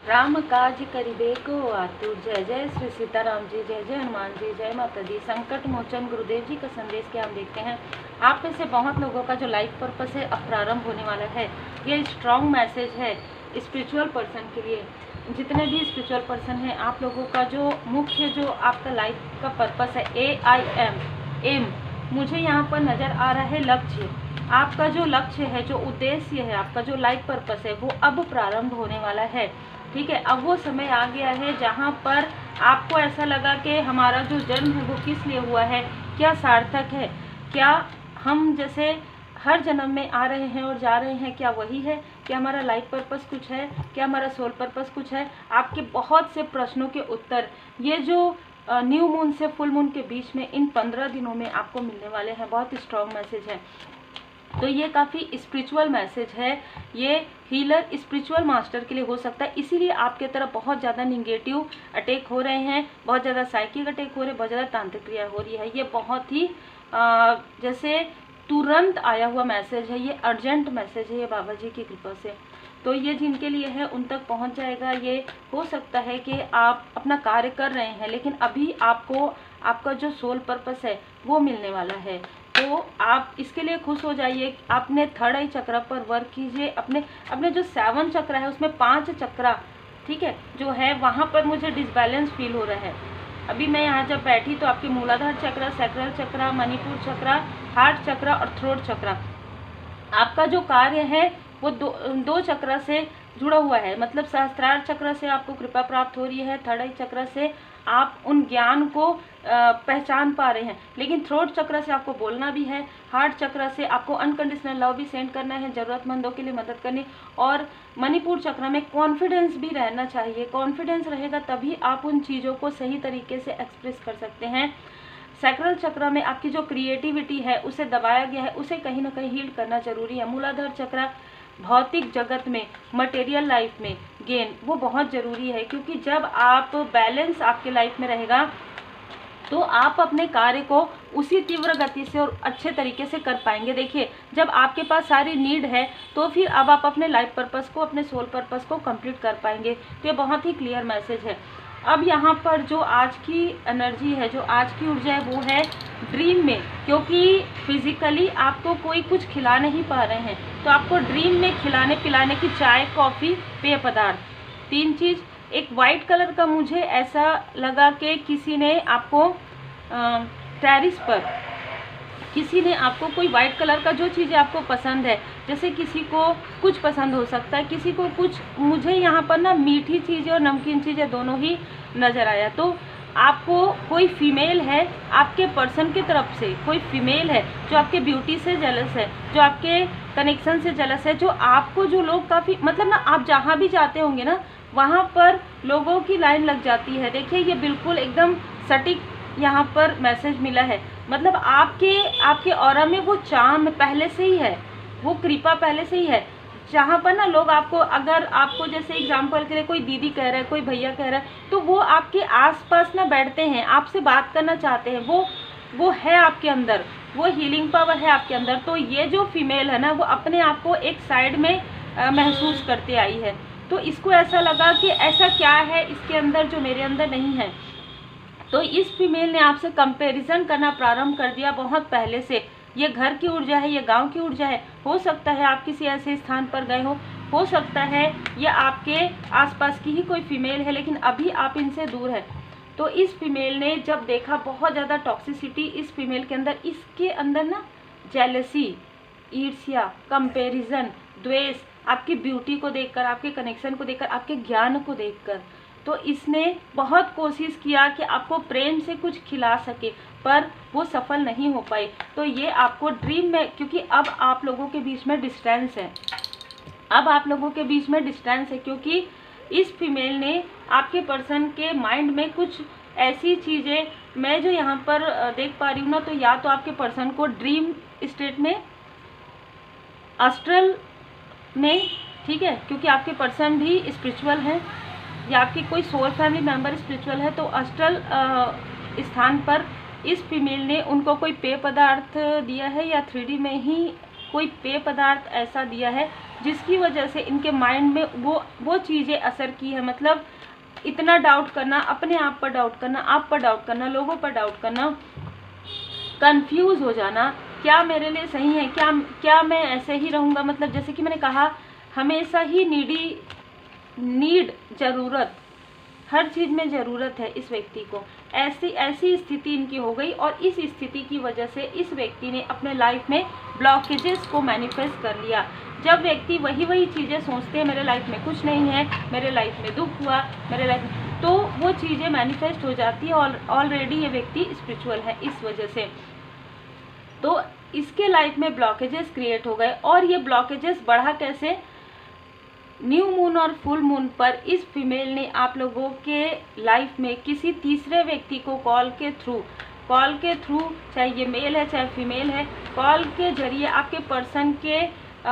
राम काज करिबे को आतुर। जय जय श्री सीताराम जी, जय जय हनुमान जी, जय माता दी। संकट मोचन गुरुदेव जी का संदेश क्या हम देखते हैं। आप में से बहुत लोगों का जो लाइफ पर्पस है अब प्रारंभ होने वाला है। ये स्ट्रॉन्ग मैसेज है स्पिरिचुअल पर्सन के लिए। जितने भी स्पिरिचुअल पर्सन हैं, आप लोगों का जो मुख्य जो आपका लाइफ का पर्पस है, एम मुझे यहाँ पर नज़र आ रहा है लक्ष्य। आपका जो लक्ष्य है, जो उद्देश्य है, आपका जो लाइफ पर्पस है, वो अब प्रारंभ होने वाला है। ठीक है, अब वो समय आ गया है जहाँ पर आपको ऐसा लगा कि हमारा जो जन्म है वो किस लिए हुआ है, क्या सार्थक है, क्या हम जैसे हर जन्म में आ रहे हैं और जा रहे हैं, क्या वही है, क्या हमारा लाइफ पर्पस कुछ है, क्या हमारा सोल पर्पस कुछ है। आपके बहुत से प्रश्नों के उत्तर ये जो न्यू मून से फुल मून के बीच में इन 15 दिनों में आपको मिलने वाले हैं। बहुत स्ट्रॉन्ग मैसेज है। तो ये काफ़ी स्पिरिचुअल मैसेज है। ये हीलर स्पिरिचुअल मास्टर के लिए हो सकता है, इसीलिए आपके तरफ बहुत ज़्यादा निगेटिव अटैक हो रहे हैं, बहुत ज़्यादा साइकिक अटैक हो रहे हैं, बहुत ज़्यादा तांत्रिक क्रिया हो रही है। ये बहुत ही जैसे तुरंत आया हुआ मैसेज है, ये अर्जेंट मैसेज है, ये बाबा जी की कृपा से। तो ये जिनके लिए है उन तक पहुंच जाएगा। ये हो सकता है कि आप अपना कार्य कर रहे हैं, लेकिन अभी आपको आपका जो सोल पर्पस है वो मिलने वाला है। तो आप इसके लिए खुश हो जाइए। अपने थर्ड आई चक्र पर वर्क कीजिए। अपने जो 7 चक्र है उसमें 5 चक्र, ठीक है, जो है वहाँ पर मुझे डिसबैलेंस फील हो रहा है। अभी मैं यहाँ जब बैठी तो आपके मूलाधार चक्र, सैक्रल चक्र, मणिपुर चक्र, हार्ट चक्र और थ्रोट चक्र, आपका जो कार्य है वो दो चक्र से जुड़ा हुआ है। मतलब सहस्त्रार चक्र से आपको कृपा प्राप्त हो रही है, थर्ड आई चक्र से आप उन ज्ञान को पहचान पा रहे हैं, लेकिन थ्रोट चक्र से आपको बोलना भी है, हार्ट चक्र से आपको अनकंडीशनल लव भी सेंड करना है, ज़रूरतमंदों के लिए मदद करनी, और मणिपुर चक्र में कॉन्फिडेंस भी रहना चाहिए। कॉन्फिडेंस रहेगा तभी आप उन चीज़ों को सही तरीके से एक्सप्रेस कर सकते हैं। सैक्रल चक्र में आपकी जो क्रिएटिविटी है उसे दबाया गया है, उसे कहीं ना कहीं हील करना जरूरी है। मूलाधार चक्र भौतिक जगत में, मटेरियल लाइफ में गेन वो बहुत ज़रूरी है, क्योंकि जब आप बैलेंस आपके लाइफ में रहेगा तो आप अपने कार्य को उसी तीव्र गति से और अच्छे तरीके से कर पाएंगे। देखिए, जब आपके पास सारी नीड है तो फिर अब आप अपने लाइफ पर्पस को, अपने सोल पर्पस को कंप्लीट कर पाएंगे। तो ये बहुत ही क्लियर मैसेज है। अब यहाँ पर जो आज की एनर्जी है, जो आज की ऊर्जा है, वो है ड्रीम में, क्योंकि फिजिकली आपको कोई कुछ खिला नहीं पा रहे हैं, तो आपको ड्रीम में खिलाने पिलाने की चाय, कॉफ़ी, पेय पदार्थ, 3 चीज़। एक वाइट कलर का मुझे ऐसा लगा कि किसी ने आपको टेरिस पर किसी ने आपको कोई वाइट कलर का जो चीज़ें आपको पसंद है, जैसे किसी को कुछ पसंद हो सकता है, किसी को कुछ, मुझे यहाँ पर ना मीठी चीज़ें और नमकीन चीज़ें दोनों ही नज़र आया। तो आपको कोई फीमेल है, आपके पर्सन की तरफ से कोई फीमेल है जो आपके ब्यूटी से जेलस है, जो आपके कनेक्शन से जेलस है, जो आपको, जो लोग काफ़ी, मतलब ना आप जहाँ भी जाते होंगे ना वहाँ पर लोगों की लाइन लग जाती है। देखिए, ये बिल्कुल एकदम सटीक यहाँ पर मैसेज मिला है। मतलब आपके ऑरा में वो चार्म पहले से ही है, वो कृपा पहले से ही है। जहाँ पर ना लोग आपको, अगर आपको जैसे एग्जांपल के लिए कोई दीदी कह रहा है, कोई भैया कह रहा है, तो वो आपके आसपास ना बैठते हैं, आपसे बात करना चाहते हैं, वो है आपके अंदर, वो हीलिंग पावर है आपके अंदर। तो ये जो फीमेल है ना, वो अपने आप को एक साइड में महसूस करते आई है। तो इसको ऐसा लगा कि ऐसा क्या है इसके अंदर जो मेरे अंदर नहीं है। तो इस फीमेल ने आपसे कंपैरिजन करना प्रारंभ कर दिया बहुत पहले से। ये घर की ऊर्जा है, ये गांव की ऊर्जा है। हो सकता है आप किसी ऐसे स्थान पर गए हो सकता है ये आपके आसपास की ही कोई फीमेल है, लेकिन अभी आप इनसे दूर है। तो इस फीमेल ने जब देखा बहुत ज़्यादा टॉक्सिसिटी इस फीमेल के अंदर, इसके अंदर ना जेलसी, ईर्ष्या, कंपैरिजन, द्वेष, आपकी ब्यूटी को देखकर, आपके कनेक्शन को देखकर, आपके ज्ञान को देखकर, तो इसने बहुत कोशिश किया कि आपको प्रेम से कुछ खिला सके, पर वो सफल नहीं हो पाई। तो ये आपको ड्रीम में, क्योंकि अब आप लोगों के बीच में डिस्टेंस है, अब आप लोगों के बीच में डिस्टेंस है, क्योंकि इस फीमेल ने आपके पर्सन के माइंड में कुछ ऐसी चीज़ें, मैं जो यहाँ पर देख पा रही हूँ ना, तो या तो आपके पर्सन को ड्रीम स्टेट में, एस्ट्रल में, ठीक है, क्योंकि आपके पर्सन भी स्पिरिचुअल हैं, या आपकी कोई सोल फैमिली मेंबर स्पिरिचुअल है, तो एस्ट्रल स्थान पर इस फीमेल ने उनको कोई पेय पदार्थ दिया है, या 3D में ही कोई पेय पदार्थ ऐसा दिया है जिसकी वजह से इनके माइंड में वो चीज़ें असर की है। मतलब इतना डाउट करना, अपने आप पर डाउट करना, आप पर डाउट करना, लोगों पर डाउट करना, कंफ्यूज हो जाना, क्या मेरे लिए सही है, क्या मैं ऐसे ही रहूँगा। मतलब जैसे कि मैंने कहा, हमेशा ही नीड ज़रूरत, हर चीज़ में ज़रूरत है इस व्यक्ति को, ऐसी स्थिति इनकी हो गई। और इस स्थिति की वजह से इस व्यक्ति ने अपने लाइफ में ब्लॉकेजेस को मैनिफेस्ट कर लिया। जब व्यक्ति वही चीज़ें सोचते हैं, मेरे लाइफ में कुछ नहीं है, मेरे लाइफ में दुख हुआ, मेरे लाइफ में, तो वो चीज़ें मैनिफेस्ट हो जाती है। और ऑलरेडी ये व्यक्ति स्पिरिचुअल है इस वजह से, तो इसके लाइफ में ब्लॉकेजेस क्रिएट हो गए। और ये ब्लॉकेजेस बढ़ा कैसे, न्यू मून और फुल मून पर इस फीमेल ने आप लोगों के लाइफ में किसी तीसरे व्यक्ति को कॉल के थ्रू, चाहे ये मेल है चाहे फीमेल है, कॉल के जरिए आपके पर्सन के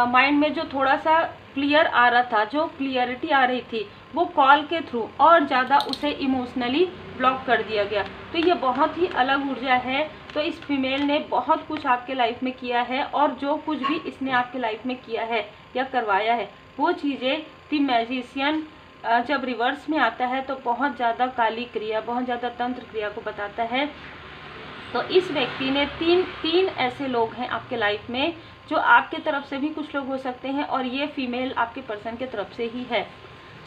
माइंड में जो थोड़ा सा क्लियर आ रहा था, जो क्लियरिटी आ रही थी, वो कॉल के थ्रू और ज़्यादा उसे इमोशनली ब्लॉक कर दिया गया। तो ये बहुत ही अलग ऊर्जा है। तो इस फीमेल ने बहुत कुछ आपके लाइफ में किया है, और जो कुछ भी इसने आपके लाइफ में किया है या करवाया है, वो चीज़ें दी मैजिशियन जब रिवर्स में आता है तो बहुत ज़्यादा काली क्रिया, बहुत ज़्यादा तंत्र क्रिया को बताता है। तो इस व्यक्ति ने तीन ऐसे लोग हैं आपके लाइफ में, जो आपके तरफ से भी कुछ लोग हो सकते हैं, और ये फीमेल आपके पर्सन के तरफ से ही है,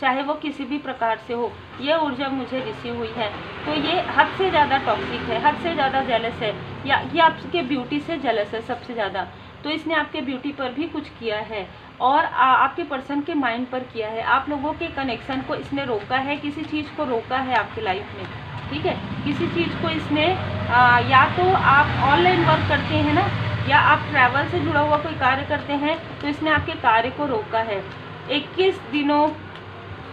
चाहे वो किसी भी प्रकार से हो। ये ऊर्जा मुझे रिसीव हुई है, तो ये हद से ज़्यादा टॉक्सिक है, हद से ज़्यादा जेलस है, या ये आपके ब्यूटी से जेलस है सबसे ज़्यादा। तो इसने आपके ब्यूटी पर भी कुछ किया है, और आपके पर्सन के माइंड पर किया है। आप लोगों के कनेक्शन को इसने रोका है, किसी चीज़ को रोका है आपके लाइफ में, ठीक है। किसी चीज़ को इसने या तो आप ऑनलाइन वर्क करते हैं ना, या आप ट्रैवल से जुड़ा हुआ कोई कार्य करते हैं, तो इसने आपके कार्य को रोका है। 21 दिनों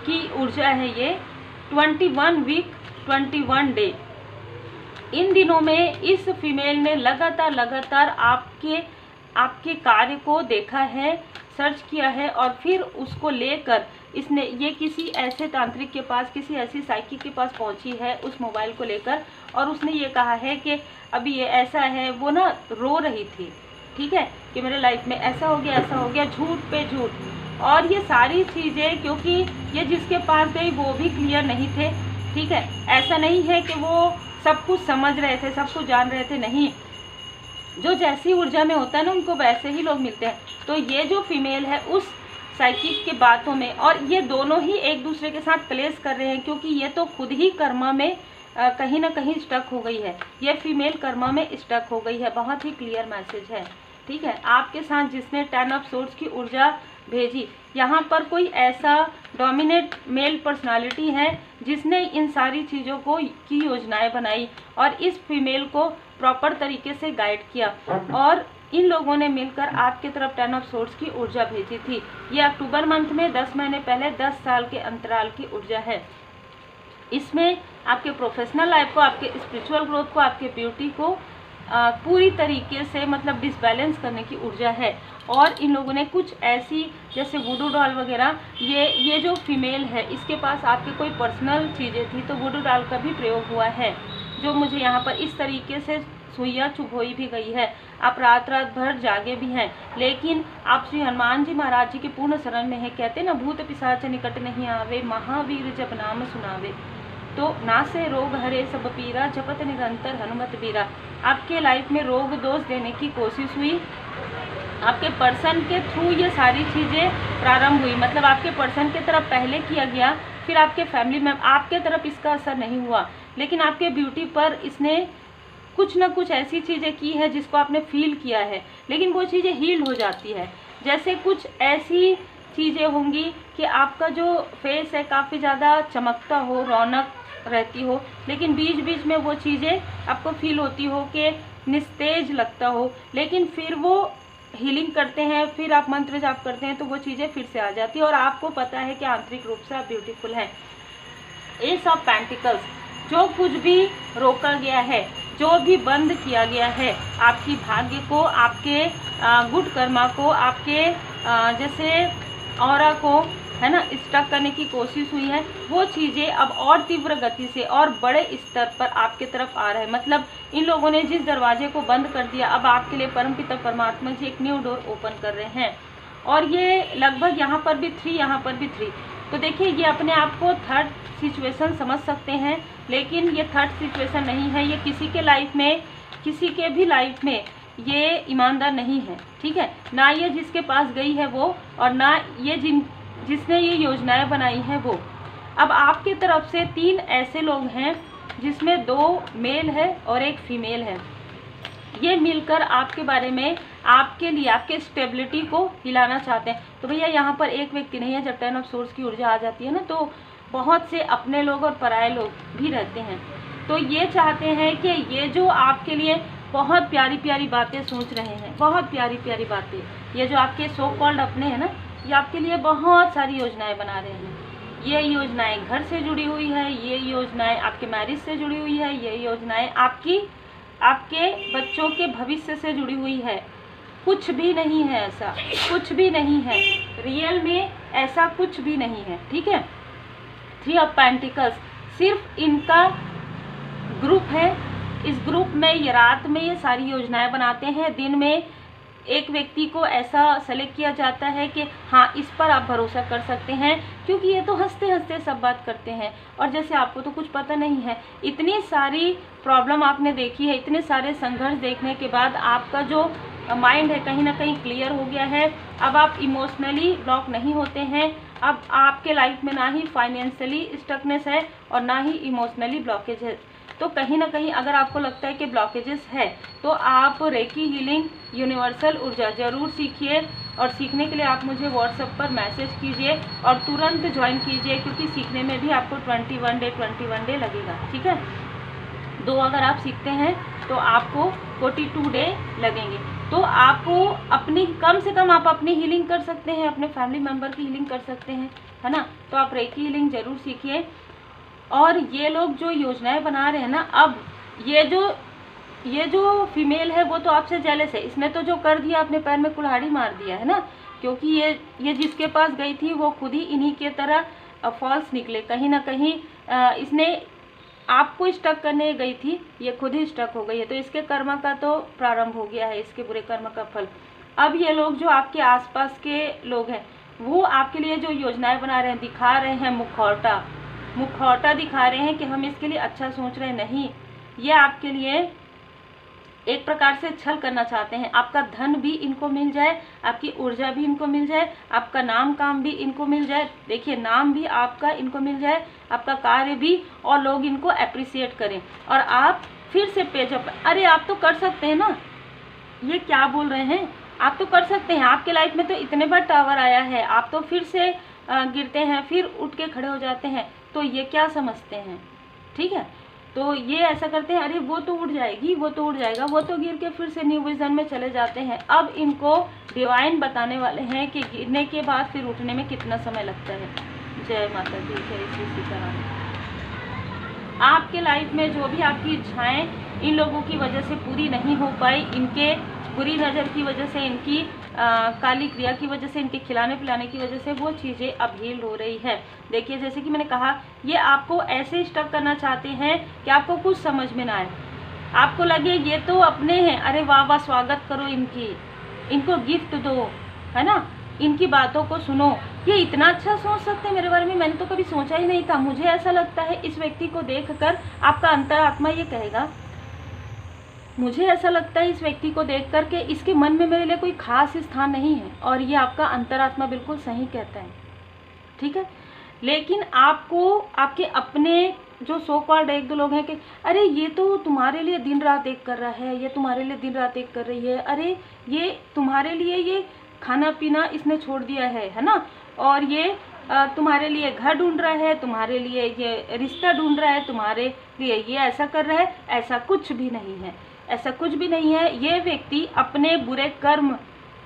की ऊर्जा है ये, 21 वीक 21 डे। इन दिनों में इस फीमेल ने लगातार आपके कार्य को देखा है, सर्च किया है, और फिर उसको लेकर इसने ये किसी ऐसे तांत्रिक के पास, किसी ऐसी साइकिक के पास पहुंची है उस मोबाइल को लेकर, और उसने ये कहा है कि अभी ये ऐसा है। वो ना रो रही थी, ठीक है, कि मेरे लाइफ में ऐसा हो गया, झूठ पे झूठ। और ये सारी चीज़ें, क्योंकि ये जिसके पास गई वो भी क्लियर नहीं थे, ठीक है। ऐसा नहीं है कि वो सब कुछ समझ रहे थे, सब कुछ जान रहे थे, नहीं। जो जैसी ऊर्जा में होता है ना, उनको वैसे ही लोग मिलते हैं। तो ये जो फीमेल है उस साइकिक के बातों में, और ये दोनों ही एक दूसरे के साथ क्लेश कर रहे हैं, क्योंकि ये तो खुद ही कर्मा में कहीं ना कहीं स्टक हो गई है। ये फीमेल कर्मा में स्टक हो गई है। बहुत ही क्लियर मैसेज है, ठीक है। आपके साथ जिसने 10 ऑफ सोर्ड्स की ऊर्जा भेजी, यहाँ पर कोई ऐसा डोमिनेट मेल पर्सनालिटी है जिसने इन सारी चीज़ों की योजनाएं बनाई और इस फीमेल को प्रॉपर तरीके से गाइड किया, और इन लोगों ने मिलकर आपके तरफ 10 ऑफ सोर्ड्स की ऊर्जा भेजी थी। ये अक्टूबर मंथ में 10 महीने पहले 10 साल के अंतराल की ऊर्जा है। इसमें आपके प्रोफेशनल लाइफ को, आपके स्पिरिचुअल ग्रोथ को, आपके ब्यूटी को पूरी तरीके से मतलब डिसबैलेंस करने की ऊर्जा है। और इन लोगों ने कुछ ऐसी, जैसे वुडू डॉल वगैरह, ये जो फीमेल है इसके पास आपके कोई पर्सनल चीज़ें थी, तो वुडू डॉल का भी प्रयोग हुआ है, जो मुझे यहाँ पर इस तरीके से सुइया चुभोई भी गई है। आप रात भर जागे भी हैं, लेकिन आप श्री हनुमान जी महाराज जी के पूर्ण शरण में है। कहते ना, भूत पिशाच निकट नहीं आवे, महावीर जब नाम सुनावे, तो ना से रोग हरे सब पीरा, जपत निरंतर हनुमत बीरा। आपके लाइफ में रोग दोष देने की कोशिश हुई, आपके पर्सन के थ्रू ये सारी चीज़ें प्रारंभ हुई। मतलब आपके पर्सन के तरफ पहले किया गया, फिर आपके फैमिली में, आपके तरफ इसका असर नहीं हुआ, लेकिन आपके ब्यूटी पर इसने कुछ ना कुछ ऐसी चीज़ें की है जिसको आपने फील किया है, लेकिन वो चीज़ें हील्ड हो जाती है। जैसे कुछ ऐसी चीज़ें होंगी कि आपका जो फेस है काफ़ी ज़्यादा चमकता हो, रौनक रहती हो, लेकिन बीच बीच में वो चीज़ें आपको फील होती हो कि निस्तेज लगता हो, लेकिन फिर वो हीलिंग करते हैं, फिर आप मंत्र जाप करते हैं तो वो चीज़ें फिर से आ जाती है और आपको पता है कि आंतरिक रूप से आप ब्यूटीफुल हैं। एस ऑफ पेंटिकल्स, जो कुछ भी रोका गया है, जो भी बंद किया गया है, आपकी भाग्य को, आपके गुड कर्मा को, आपके जैसे ऑरा को, है ना, स्टक करने की कोशिश हुई है, वो चीज़ें अब और तीव्र गति से और बड़े स्तर पर आपके तरफ आ रहा है। मतलब इन लोगों ने जिस दरवाजे को बंद कर दिया, अब आपके लिए परमपिता परमात्मा जी एक न्यू डोर ओपन कर रहे हैं। और ये लगभग यहाँ पर भी 3, यहाँ पर भी 3। तो देखिए ये अपने आप को थर्ड सिचुएशन समझ सकते हैं, लेकिन ये थर्ड सिचुएशन नहीं है। ये किसी के लाइफ में, किसी के भी लाइफ में ये ईमानदार नहीं है, ठीक है। ना ये जिसके पास गई है वो, और ना ये जिसने ये योजनाएं बनाई हैं वो। अब आपके तरफ से 3 ऐसे लोग हैं जिसमें 2 मेल है और 1 फीमेल है। ये मिलकर आपके बारे में, आपके लिए, आपके स्टेबिलिटी को हिलाना चाहते हैं। तो भैया यहाँ पर एक व्यक्ति नहीं है। जब 10 ऑफ सोर्स की ऊर्जा आ जाती है ना, तो बहुत से अपने लोग और पराये लोग भी रहते हैं। तो ये चाहते हैं कि ये जो आपके लिए बहुत प्यारी प्यारी बातें सोच रहे हैं, बहुत प्यारी प्यारी बातें, ये जो आपके सो कॉल्ड अपने हैं ना, ये आपके लिए बहुत सारी योजनाएं बना रहे हैं। ये योजनाएं घर से जुड़ी हुई है, ये योजनाएं आपके मैरिज से जुड़ी हुई है, ये योजनाएं आपके बच्चों के भविष्य से जुड़ी हुई है। कुछ भी नहीं है ऐसा, कुछ भी नहीं है, रियल में ऐसा कुछ भी नहीं है, ठीक है। 3 ऑफ पेंटिकल्स सिर्फ इनका ग्रुप है। इस ग्रुप में ये रात में ये सारी योजनाएं बनाते हैं। दिन में एक व्यक्ति को ऐसा सेलेक्ट किया जाता है कि हाँ, इस पर आप भरोसा कर सकते हैं, क्योंकि ये तो हंसते हंसते सब बात करते हैं। और जैसे आपको तो कुछ पता नहीं है, इतनी सारी प्रॉब्लम आपने देखी है, इतने सारे संघर्ष देखने के बाद आपका जो माइंड है कहीं ना कहीं क्लियर हो गया है। अब आप इमोशनली ब्लॉक नहीं होते हैं। अब आपके लाइफ में ना ही फाइनेंशियली स्टकनेस है और ना ही इमोशनली ब्लॉकेज है। तो कहीं ना कहीं अगर आपको लगता है कि ब्लॉकेजेस है, तो आप रेकी हीलिंग यूनिवर्सल ऊर्जा ज़रूर सीखिए। और सीखने के लिए आप मुझे व्हाट्सएप पर मैसेज कीजिए और तुरंत ज्वाइन कीजिए, क्योंकि सीखने में भी आपको 21 डे लगेगा, ठीक है। 2 अगर आप सीखते हैं तो आपको 42 डे लगेंगे। तो आपको अपनी, कम से कम आप अपनी हीलिंग कर सकते हैं, अपने फैमिली मेम्बर की हीलिंग कर सकते हैं, है ना। तो आप रेकी हीलिंग ज़रूर सीखिए। और ये लोग जो योजनाएं बना रहे हैं ना, अब ये जो फीमेल है वो तो आपसे जेलस है। इसने तो जो कर दिया, अपने पैर में कुल्हाड़ी मार दिया है ना, क्योंकि ये जिसके पास गई थी वो खुद ही इन्हीं के तरह फॉल्स निकले। कहीं ना कहीं इसने आपको स्टक करने गई थी, ये खुद ही स्टक हो गई है। तो इसके कर्म का तो प्रारंभ हो गया है, इसके बुरे कर्म का फल। अब ये लोग जो आपके आसपास के लोग हैं, वो आपके लिए जो योजनाएं बना रहे हैं, दिखा रहे हैं मुखौटा दिखा रहे हैं कि हम इसके लिए अच्छा सोच रहे हैं। नहीं, ये आपके लिए एक प्रकार से छल करना चाहते हैं। आपका धन भी इनको मिल जाए, आपकी ऊर्जा भी इनको मिल जाए, आपका नाम काम भी इनको मिल जाए। देखिए, नाम भी आपका इनको मिल जाए, आपका कार्य भी, और लोग इनको अप्रिसिएट करें, और आप फिर से पेज अप। अरे आप तो कर सकते हैं ना, ये क्या बोल रहे हैं, आप तो कर सकते हैं। आपके लाइफ में तो इतने बार टावर आया है, आप तो फिर से गिरते हैं, फिर उठ के खड़े हो जाते हैं। तो ये क्या समझते हैं, ठीक है। तो ये ऐसा करते हैं, अरे वो तो उठ जाएगी, वो तो उठ जाएगा, वो तो गिर के फिर से न्यू विजन में चले जाते हैं। अब इनको डिवाइन बताने वाले हैं कि गिरने के बाद फिर उठने में कितना समय लगता है। जय माता दी, जय श्री सीताराम। आपके लाइफ में जो भी आपकी इच्छाएं इन लोगों की वजह से पूरी नहीं हो पाई, इनके बुरी नज़र की वजह से, इनकी काली क्रिया की वजह से, इनके खिलाने पिलाने की वजह से, वो चीज़ें अब हील हो रही है। देखिए, जैसे कि मैंने कहा, ये आपको ऐसे स्टक करना चाहते हैं कि आपको कुछ समझ में ना आए, आपको लगे ये तो अपने हैं, अरे वाह वाह, स्वागत करो इनको गिफ्ट दो, है ना, इनकी बातों को सुनो। ये इतना अच्छा सोच सकते हैं मेरे बारे में, मैंने तो कभी सोचा ही नहीं था। मुझे ऐसा लगता है इस व्यक्ति को देखकर आपका अंतरात्मा ये कहेगा, मुझे ऐसा लगता है इस व्यक्ति को देख कर के इसके मन में मेरे लिए कोई खास स्थान नहीं है। और ये आपका अंतरात्मा बिल्कुल सही कहता है, ठीक है। लेकिन आपको आपके अपने जो सो कॉल्ड 1-2 लोग हैं कि अरे ये तो तुम्हारे लिए दिन रात एक कर रहा है, ये तुम्हारे लिए दिन रात एक कर रही है, अरे ये तुम्हारे लिए ये खाना पीना इसने छोड़ दिया है ना, और ये तुम्हारे लिए घर ढूंढ रहा है, तुम्हारे लिए ये रिश्ता ढूंढ रहा है, तुम्हारे लिए ये ऐसा कर रहा है। ऐसा कुछ भी नहीं है, ऐसा कुछ भी नहीं है। ये व्यक्ति अपने बुरे कर्म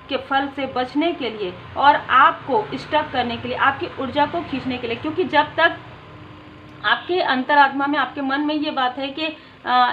के फल से बचने के लिए और आपको स्टक करने के लिए, आपकी ऊर्जा को खींचने के लिए, क्योंकि जब तक आपके अंतरात्मा में, आपके मन में ये बात है कि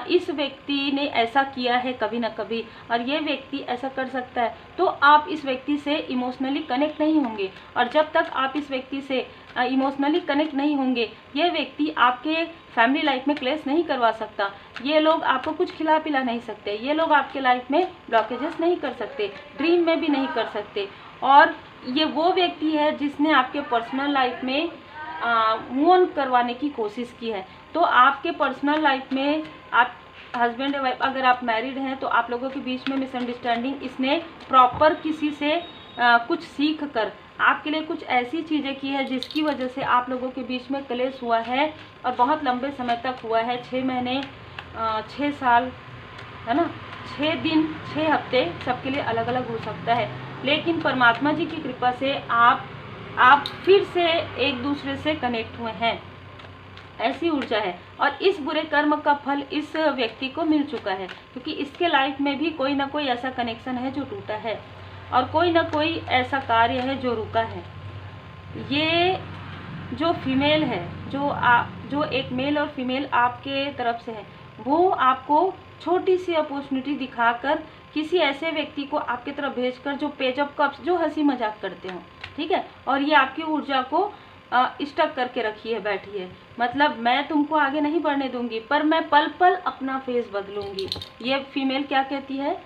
इस व्यक्ति ने ऐसा किया है कभी ना कभी और ये व्यक्ति ऐसा कर सकता है, तो आप इस व्यक्ति से इमोशनली कनेक्ट नहीं होंगे। और जब तक आप इस व्यक्ति से इमोशनली कनेक्ट नहीं होंगे, ये व्यक्ति आपके फैमिली लाइफ में क्लेश नहीं करवा सकता। ये लोग आपको कुछ खिला पिला नहीं सकते, ये लोग आपके लाइफ में ब्लॉकेजेस नहीं कर सकते, ड्रीम में भी नहीं कर सकते। और ये वो व्यक्ति है जिसने आपके पर्सनल लाइफ में मूव ऑन करवाने की कोशिश की है। तो आपके पर्सनल लाइफ में आप हस्बैंड या वाइफ, अगर आप मैरिड हैं तो आप लोगों के बीच में मिसअंडरस्टैंडिंग इसने प्रॉपर किसी से कुछ सीख कर आपके लिए कुछ ऐसी चीज़ें की है जिसकी वजह से आप लोगों के बीच में क्लेश हुआ है और बहुत लंबे समय तक हुआ है। 6 महीने, 6 साल, है ना, 6 दिन, 6 हफ्ते, सबके लिए अलग अलग हो सकता है। लेकिन परमात्मा जी की कृपा से आप फिर से एक दूसरे से कनेक्ट हुए हैं, ऐसी ऊर्जा है। और इस बुरे कर्म का फल इस व्यक्ति को मिल चुका है, क्योंकि इसके लाइफ में भी कोई ना कोई ऐसा कनेक्शन है जो टूटा है और कोई ना कोई ऐसा कार्य है जो रुका है। ये जो फीमेल है, जो एक मेल और फीमेल आपके तरफ से है, वो आपको छोटी सी अपॉर्चुनिटी दिखाकर किसी ऐसे व्यक्ति को आपकी तरफ भेजकर जो पेजअप कप्स, जो हंसी मजाक करते हो, ठीक है, और ये आपकी ऊर्जा को स्टक करके रखी है, बैठी है। मतलब मैं तुमको आगे नहीं बढ़ने दूंगी, पर मैं पल पल अपना फेस बदलूंगी। ये फीमेल क्या कहती है,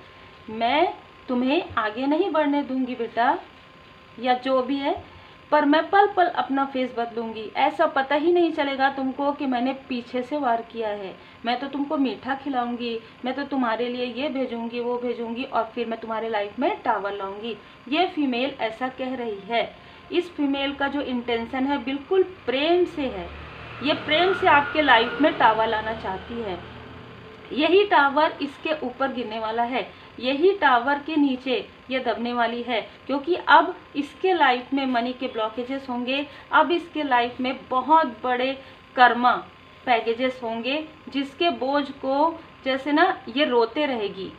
मैं तुम्हें आगे नहीं बढ़ने दूंगी बेटा, या जो भी है, पर मैं पल पल अपना फेस बदलूंगी। ऐसा पता ही नहीं चलेगा तुमको कि मैंने पीछे से वार किया है। मैं तो तुमको मीठा खिलाऊंगी, मैं तो तुम्हारे लिए ये भेजूंगी, वो भेजूंगी, और फिर मैं तुम्हारे लाइफ में टावर लाऊंगी। ये फीमेल ऐसा कह रही है। इस फीमेल का जो इंटेंशन है बिल्कुल प्रेम से है। ये प्रेम से आपके लाइफ में टावर लाना चाहती है। यही टावर इसके ऊपर गिरने वाला है, यही टावर के नीचे ये दबने वाली है, क्योंकि अब इसके लाइफ में मनी के ब्लॉकेजेस होंगे। अब इसके लाइफ में बहुत बड़े कर्मा पैकेजेस होंगे, जिसके बोझ को जैसे ना ये रोते रहेगी।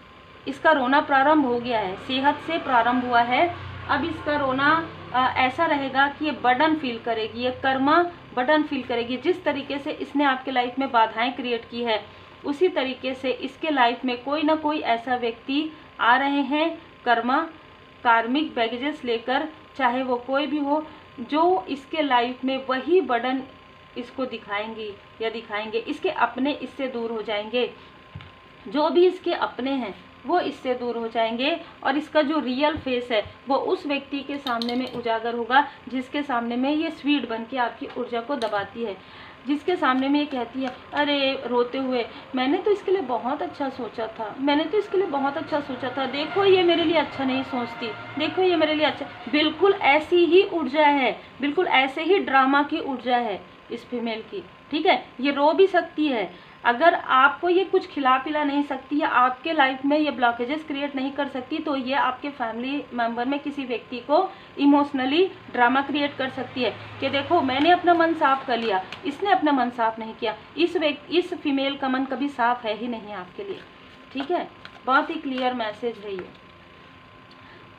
इसका रोना प्रारंभ हो गया है, सेहत से प्रारंभ हुआ है। अब इसका रोना ऐसा रहेगा कि ये बर्डन फील करेगी, ये कर्मा बर्डन फील करेगी। जिस तरीके से इसने आपके लाइफ में बाधाएं क्रिएट की है, उसी तरीके से इसके लाइफ में कोई ना कोई ऐसा व्यक्ति आ रहे हैं कर्मा, कार्मिक बैगेजेस लेकर, चाहे वो कोई भी हो, जो इसके लाइफ में वही बर्डन इसको दिखाएंगी या दिखाएंगे। इसके अपने इससे दूर हो जाएंगे, जो भी इसके अपने हैं वो इससे दूर हो जाएंगे, और इसका जो रियल फेस है वो उस व्यक्ति के सामने में उजागर होगा जिसके सामने में ये स्वीट बन के आपकी ऊर्जा को दबाती है, जिसके सामने में ये कहती है, अरे रोते हुए, मैंने तो इसके लिए बहुत अच्छा सोचा था, मैंने तो इसके लिए बहुत अच्छा सोचा था, देखो ये मेरे लिए अच्छा नहीं सोचती, देखो ये मेरे लिए अच्छा। बिल्कुल ऐसी ही ऊर्जा है, बिल्कुल ऐसे ही ड्रामा की ऊर्जा है इस फीमेल की, ठीक है। ये रो भी सकती है, अगर आपको ये कुछ खिला पिला नहीं सकती या आपके लाइफ में ये ब्लॉकेजेस क्रिएट नहीं कर सकती, तो ये आपके फैमिली मेंबर में किसी व्यक्ति को इमोशनली ड्रामा क्रिएट कर सकती है कि देखो मैंने अपना मन साफ कर लिया, इसने अपना मन साफ नहीं किया। इस फीमेल का मन कभी साफ है ही नहीं आपके लिए, ठीक है। बहुत ही क्लियर मैसेज है ये।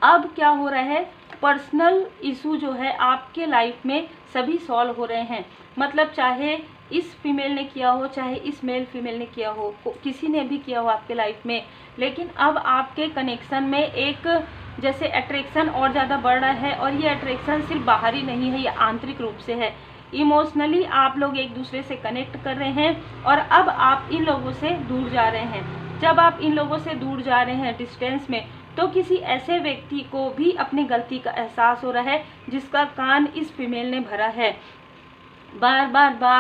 अब क्या हो रहा है, पर्सनल इशू जो है आपके लाइफ में सभी सॉल्व हो रहे हैं। मतलब चाहे इस फीमेल ने किया हो, चाहे इस मेल फीमेल ने किया हो, किसी ने भी किया हो आपके लाइफ में, लेकिन अब आपके कनेक्शन में एक जैसे अट्रैक्शन और ज़्यादा बढ़ रहा है। और ये अट्रैक्शन सिर्फ बाहरी नहीं है, ये आंतरिक रूप से है। इमोशनली आप लोग एक दूसरे से कनेक्ट कर रहे हैं और अब आप इन लोगों से दूर जा रहे हैं। जब आप इन लोगों से दूर जा रहे हैं डिस्टेंस में, तो किसी ऐसे व्यक्ति को भी अपनी गलती का एहसास हो रहा है जिसका कान इस फीमेल ने भरा है। बार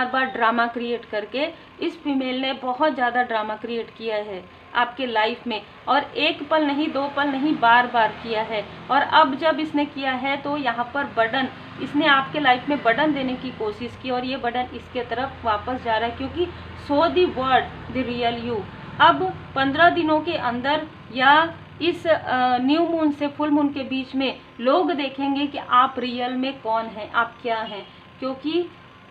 बार ड्रामा क्रिएट करके इस फीमेल ने बहुत ज़्यादा ड्रामा क्रिएट किया है आपके लाइफ में, और एक पल नहीं, 2 पल नहीं, बार बार किया है। और अब जब इसने किया है तो यहाँ पर बर्डन, इसने आपके लाइफ में बर्डन देने की कोशिश की और ये बर्डन इसके तरफ वापस जा रहा है, क्योंकि so the word the real you. अब 15 दिनों के अंदर या इस न्यू मून से फुल मून के बीच में लोग देखेंगे कि आप रियल में कौन हैं, आप क्या हैं, क्योंकि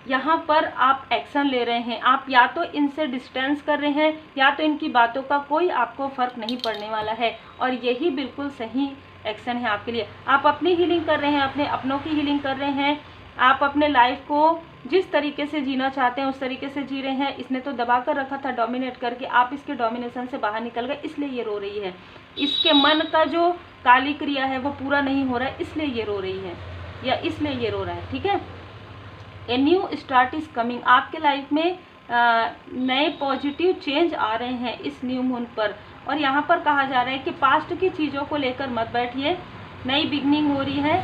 यहाँ पर आप एक्शन ले रहे हैं। आप या तो इनसे डिस्टेंस कर रहे हैं या तो इनकी बातों का कोई आपको फ़र्क नहीं पड़ने वाला है, और यही बिल्कुल सही एक्शन है आपके लिए। आप अपनी हीलिंग कर रहे हैं, अपने अपनों की हीलिंग कर रहे हैं, आप अपने लाइफ को जिस तरीके से जीना चाहते हैं उस तरीके से जी रहे हैं। इसने तो दबा कर रखा था डोमिनेट करके, आप इसके डोमिनेशन से बाहर निकल गए, इसलिए ये रो रही है। इसके मन का जो काली क्रिया है वो पूरा नहीं हो रहा है, इसलिए ये रो रही है या इसलिए ये रो रहा है। ठीक है, a new start is coming, आपके लाइफ में नए पॉजिटिव चेंज आ रहे हैं इस न्यू मून पर। और यहाँ पर कहा जा रहा है कि पास्ट की चीज़ों को लेकर मत बैठिए, नई बिगनिंग हो रही है,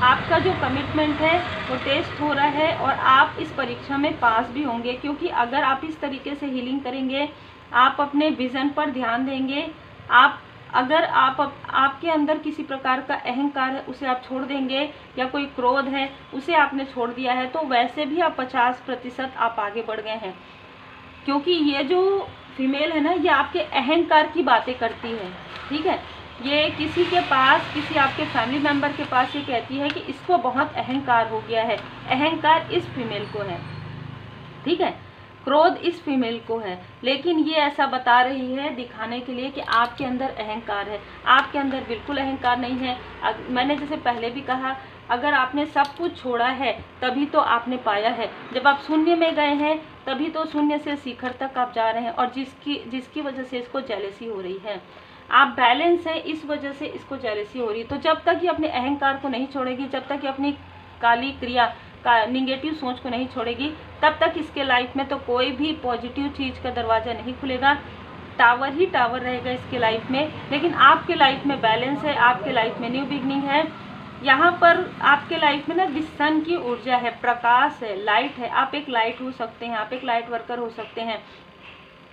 आपका जो कमिटमेंट है वो टेस्ट हो रहा है और आप इस परीक्षा में पास भी होंगे। क्योंकि अगर आप इस तरीके से हीलिंग करेंगे, आप अपने विज़न पर ध्यान देंगे, अगर आपके अंदर किसी प्रकार का अहंकार है उसे आप छोड़ देंगे, या कोई क्रोध है उसे आपने छोड़ दिया है, तो वैसे भी आप 50% आप आगे बढ़ गए हैं। क्योंकि ये जो फीमेल है ना, ये आपके अहंकार की बातें करती है। ठीक है, ये किसी के पास, किसी आपके फैमिली मेम्बर के पास ये कहती है कि इसको बहुत अहंकार हो गया है। अहंकार इस फीमेल को है, ठीक है, क्रोध इस फीमेल को है, लेकिन ये ऐसा बता रही है दिखाने के लिए कि आपके अंदर अहंकार है। आपके अंदर बिल्कुल अहंकार नहीं है। मैंने जैसे पहले भी कहा, अगर आपने सब कुछ छोड़ा है तभी तो आपने पाया है। जब आप शून्य में गए हैं तभी तो शून्य से शिखर तक आप जा रहे हैं, और जिसकी वजह से इसको जेलसी हो रही है। आप बैलेंस है, इस वजह से इसको जेलसी हो रही है। तो जब तक ये अपने अहंकार को नहीं छोड़ेगी, जब तक ये अपनी काली क्रिया का निगेटिव सोच को नहीं छोड़ेगी, तब तक इसके लाइफ में तो कोई भी पॉजिटिव चीज़ का दरवाज़ा नहीं खुलेगा। टावर ही टावर रहेगा इसके लाइफ में। लेकिन आपके लाइफ में बैलेंस है, आपके लाइफ में न्यू बिगनिंग है। यहाँ पर आपके लाइफ में ना सन की ऊर्जा है, प्रकाश है, लाइट है। आप एक लाइट हो सकते हैं, आप एक लाइट वर्कर हो सकते हैं।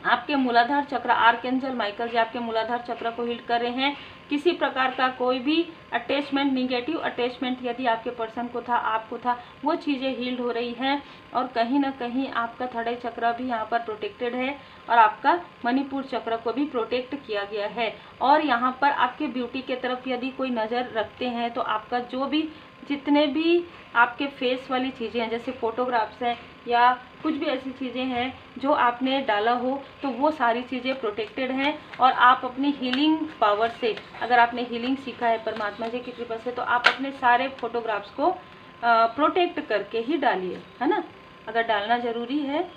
आपके मूलाधार चक्र, आर्कएंजल माइकल जी आपके मूलाधार चक्र को हील कर रहे हैं। किसी प्रकार का कोई भी अटैचमेंट, निगेटिव अटैचमेंट यदि आपके पर्सन को था, आपको था, वो चीज़ें हील्ड हो रही हैं। और कहीं ना कहीं आपका थर्ड आई चक्र भी यहाँ पर प्रोटेक्टेड है, और आपका मणिपुर चक्र को भी प्रोटेक्ट किया गया है। और यहाँ पर आपके ब्यूटी के तरफ यदि कोई नज़र रखते हैं तो आपका जो भी, जितने भी आपके फेस वाली चीज़ें हैं, जैसे फोटोग्राफ्स हैं या कुछ भी ऐसी चीज़ें हैं जो आपने डाला हो, तो वो सारी चीज़ें प्रोटेक्टेड हैं। और आप अपनी हीलिंग पावर से, अगर आपने हीलिंग सीखा है परमात्मा जी की कृपा से, तो आप अपने सारे फोटोग्राफ्स को प्रोटेक्ट करके ही डालिए, है ना। अगर डालना ज़रूरी है,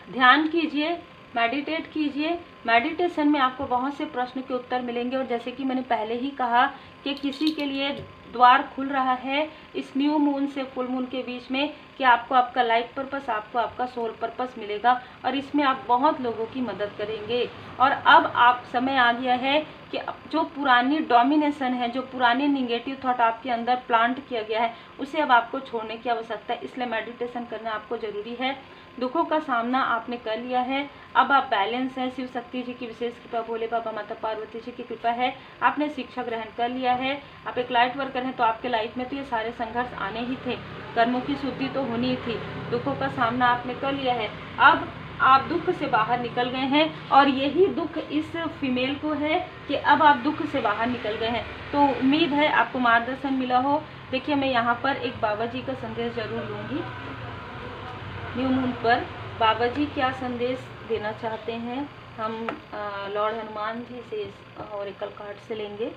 ध्यान कीजिए, मेडिटेट कीजिए। मेडिटेशन में आपको बहुत से प्रश्न के उत्तर मिलेंगे। और जैसे कि मैंने पहले ही कहा कि किसी के लिए द्वार खुल रहा है इस न्यू मून से फुल मून के बीच में, कि आपको आपका लाइफ पर्पस, आपको आपका सोल पर्पस मिलेगा, और इसमें आप बहुत लोगों की मदद करेंगे। और अब आप समय आ गया है कि जो पुरानी डोमिनेशन है, जो पुरानी निगेटिव थॉट आपके अंदर प्लांट किया गया है, उसे अब आपको छोड़ने की आवश्यकता है। इसलिए मेडिटेशन करना आपको ज़रूरी है। दुखों का सामना आपने कर लिया है, अब आप बैलेंस हैं। शिव शक्ति जी की विशेष कृपा, भोले बाबा माता पार्वती जी की कृपा है। आपने शिक्षा ग्रहण कर लिया है, आप एक लाइट वर्कर हैं, तो आपके लाइफ में तो ये सारे संघर्ष आने ही थे, कर्मों की शुद्धि तो होनी ही थी। दुखों का सामना आपने कर लिया है, अब आप दुख से बाहर निकल गए हैं। और यही दुख इस फीमेल को है कि अब आप दुख से बाहर निकल गए हैं। तो उम्मीद है आपको मार्गदर्शन मिला हो। देखिए, मैं यहाँ पर एक बाबा जी का संदेश जरूर लूँगी। न्यू मून पर बाबा जी क्या संदेश देना चाहते हैं, हम लॉर्ड हनुमान जी से ओरेकल कार्ड से लेंगे।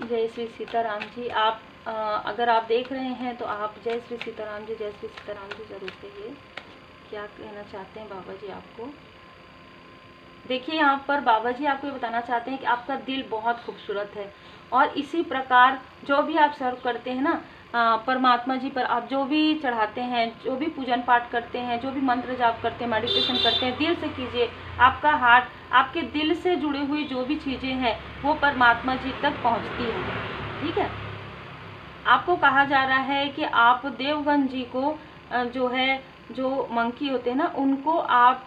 जय श्री सीताराम जी। आप अगर आप देख रहे हैं तो आप जय श्री सीताराम जी, जय श्री सीताराम जी जरूर कहिए, क्या कहना चाहते हैं बाबा जी आपको। देखिए, यहाँ पर बाबा जी आपको ये बताना चाहते हैं कि आपका दिल बहुत खूबसूरत है, और इसी प्रकार जो भी आप सर्व करते हैं ना परमात्मा जी पर, आप जो भी चढ़ाते हैं, जो भी पूजन पाठ करते हैं, जो भी मंत्र जाप करते हैं, मेडिटेशन करते हैं, दिल से कीजिए। आपका हार्ट, आपके दिल से जुड़ी हुई जो भी चीज़ें हैं वो परमात्मा जी तक पहुंचती हैं। ठीक है, आपको कहा जा रहा है कि आप देवगन जी को जो मंकी होते हैं ना, उनको आप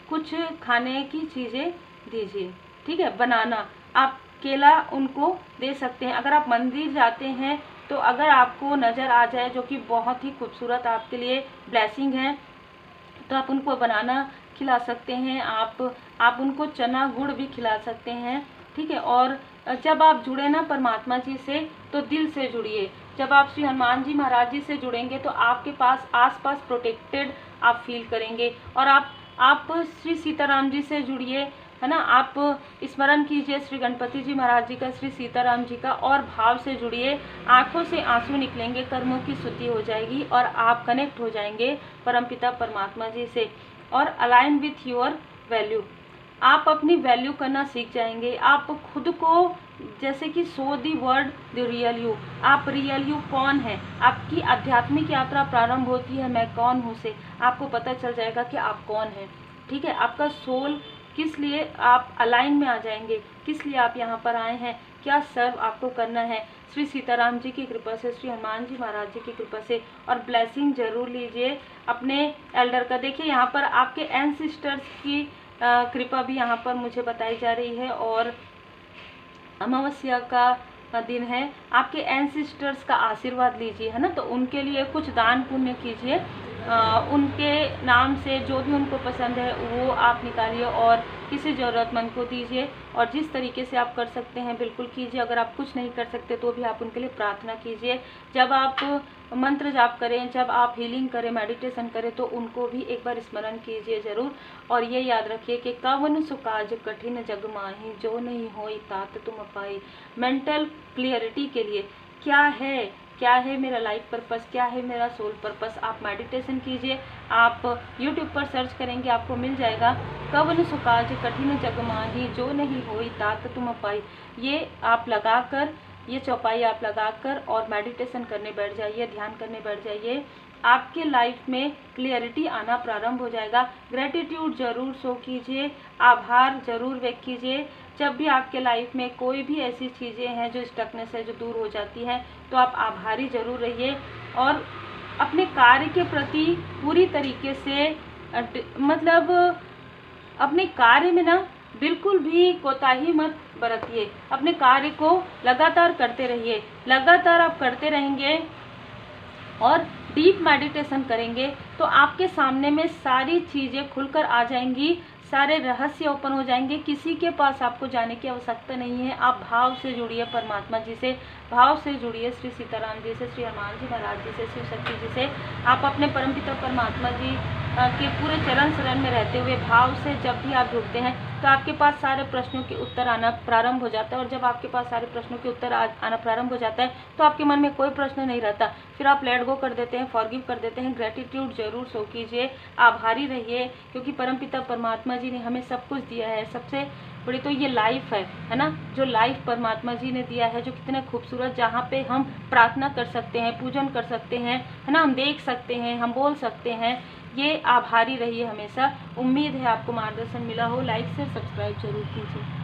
कुछ खाने की चीज़ें दीजिए। ठीक है, बनाना, आप केला उनको दे सकते हैं। अगर आप मंदिर जाते हैं तो अगर आपको नज़र आ जाए, जो कि बहुत ही खूबसूरत आपके लिए ब्लेसिंग है, तो आप उनको बनाना खिला सकते हैं। आप उनको चना गुड़ भी खिला सकते हैं। ठीक है, और जब आप जुड़े ना परमात्मा जी से, तो दिल से जुड़िए। जब आप श्री हनुमान जी महाराज जी से जुड़ेंगे तो आपके पास आसपास प्रोटेक्टेड आप फील करेंगे। और आप श्री सीताराम जी से जुड़िए, है ना। आप स्मरण कीजिए श्री गणपति जी महाराज जी का, श्री सीताराम जी का, और भाव से जुड़िए। आंखों से आंसू निकलेंगे, कर्मों की स्तुति हो जाएगी और आप कनेक्ट हो जाएंगे परमपिता परमात्मा जी से। और अलाइन विथ योर वैल्यू, आप अपनी वैल्यू करना सीख जाएंगे। आप खुद को जैसे कि so the word the real you, आप रियल यू कौन है। आपकी आध्यात्मिक यात्रा प्रारंभ होती है मैं कौन हूँ से, आपको पता चल जाएगा कि आप कौन हैं। ठीक है, आपका सोल किस लिए, आप अलाइन में आ जाएंगे, किस लिए आप यहाँ पर आए हैं, क्या सर्व आपको करना है। श्री सीताराम जी की कृपा से, श्री हनुमान जी महाराज जी की कृपा से। और ब्लेसिंग जरूर लीजिए अपने एल्डर का। देखिए यहाँ पर आपके एंसेस्टर्स की कृपा भी यहाँ पर मुझे बताई जा रही है। और अमावस्या का दिन है, आपके एंसेस्टर्स का आशीर्वाद लीजिए, है ना। तो उनके लिए कुछ दान पुण्य कीजिए, उनके नाम से जो भी उनको पसंद है वो आप निकालिए और किसी ज़रूरतमंद को दीजिए। और जिस तरीके से आप कर सकते हैं बिल्कुल कीजिए। अगर आप कुछ नहीं कर सकते तो भी आप उनके लिए प्रार्थना कीजिए। जब आप मंत्र जाप करें, जब आप हीलिंग करें, मेडिटेशन करें, तो उनको भी एक बार स्मरण कीजिए ज़रूर। और ये याद रखिए कि कवन सुकाज कठिन जग माही, जो नहीं होई तात तुम पाई। मेंटल क्लियरिटी के लिए क्या है मेरा लाइफ पर्पस, क्या है मेरा सोल पर्पस, आप मेडिटेशन कीजिए। आप यूट्यूब पर सर्च करेंगे आपको मिल जाएगा, कवन सुकाज कठिन जग माही, जो नहीं होई तात तुम पाई। ये आप लगाकर, ये चौपाई आप लगाकर और मेडिटेशन करने बैठ जाइए, ध्यान करने बैठ जाइए। आपके लाइफ में क्लियरिटी आना प्रारंभ हो जाएगा। ग्रेटिट्यूड जरूर शो कीजिए, आभार जरूर व्यक्त कीजिए। जब भी आपके लाइफ में कोई भी ऐसी चीज़ें हैं जो स्टकनेस है, जो दूर हो जाती हैं, तो आप आभारी जरूर रहिए। और अपने कार्य के प्रति पूरी तरीके से मतलब अपने कार्य में ना बिल्कुल भी कोताही मत बरतिए। अपने कार्य को लगातार करते रहिए। लगातार आप करते रहेंगे और डीप मेडिटेशन करेंगे तो आपके सामने में सारी चीज़ें खुलकर आ जाएंगी, सारे रहस्य ओपन हो जाएंगे। किसी के पास आपको जाने की आवश्यकता नहीं है। आप भाव से जुड़िए परमात्मा जी से, भाव से जुड़िए श्री सीताराम जी से, श्री हनुमान जी महाराज जी से, शिव शक्ति जी से। आप अपने परमपिता परमात्मा जी के पूरे चरण शरण में रहते हुए भाव से जब भी आप जुड़ते हैं तो आपके पास सारे प्रश्नों के उत्तर आना प्रारंभ हो जाता है। और जब आपके पास सारे प्रश्नों के उत्तर आना प्रारंभ हो जाता है तो आपके मन में कोई प्रश्न नहीं रहता। फिर आप लेट गो कर देते हैं, फॉरगिव कर देते हैं। ग्रेटिट्यूड जरूर शो कीजिए, आभारी रहिए, क्योंकि परमपिता परमात्मा जी ने हमें सब कुछ दिया है। सबसे बड़ी तो ये लाइफ है ना, जो लाइफ परमात्मा जी ने दिया है, जो कितना खूबसूरत, जहाँ पे हम प्रार्थना कर सकते हैं, पूजन कर सकते हैं, है ना, हम देख सकते हैं, हम बोल सकते हैं। ये आभारी रहिए हमेशा। उम्मीद है आपको मार्गदर्शन मिला हो। लाइक शेयर सब्सक्राइब जरूर कीजिए।